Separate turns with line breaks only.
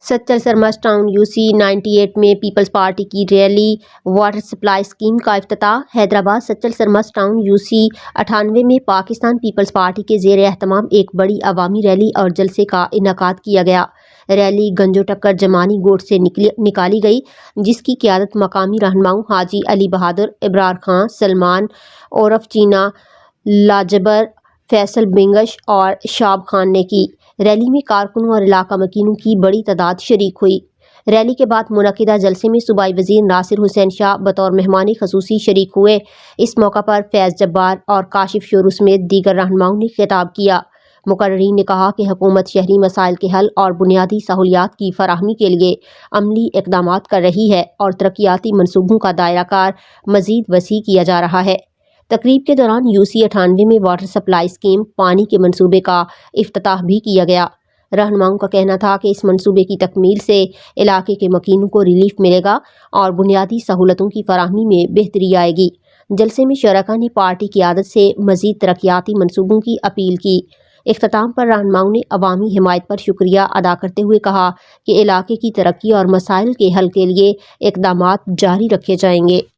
Sachar Sarmas town UC 98 में peoples party की rally water supply scheme का इफ्तिताह। हैदराबाद सच्चर सरमस टाउन UC 98 में पाकिस्तान पीपल्स पार्टी के ज़ेर एहतमाम एक बड़ी अवामी रैली और जलसे का इनेकाद किया गया। रैली गंजो टक्कर जमानी गोट से निकाली गई, जिसकी क़ियादत मकामी रहनुमाओं हाजी अली बहादुर, इब्रार खां, सलमान ओरफ चीना, लाजबर, फैसल बिंगश और शाब खान ने की। रैली में कारकुनों और इलाका मकीनों की बड़ी तादाद शरीक हुई। रैली के बाद मुनक्किदा जलसे में सूबाई वज़ीर नासिर हुसैन शाह बतौर मेहमान खसूसी शरीक हुए। इस मौका पर फैज़ जब्बार और काशिफ शोरू समेत दीगर रहनुमाओं ने खिताब किया। मुकर्रीन ने कहा कि हुकूमत शहरी मसाइल के हल और बुनियादी सहूलियात की फराहमी के लिए अमली इक़दामात कर रही है और तरक्याती मनसूबों का दायरा कार मज़ीद वसी किया जा रहा है। तकरीब के दौरान UC 98 में वाटर सप्लाई स्कीम पानी के मंसूबे का इफ्तिताह भी किया गया। रहनुमाओं का कहना था कि इस मंसूबे की तकमील से इलाके के मकीनों को रिलीफ मिलेगा और बुनियादी सहूलतों की फराहमी में बेहतरी आएगी। जलसे में शरका ने पार्टी की आदत से मज़ीद तरक्याती मंसूबों की अपील की। इख्तिताम पर रहनुमाओं ने अवामी हिमायत पर शुक्रिया अदा करते हुए कहा कि इलाके की तरक्की और मसाइल के हल के लिए इक़दामात जारी रखे जाएंगे।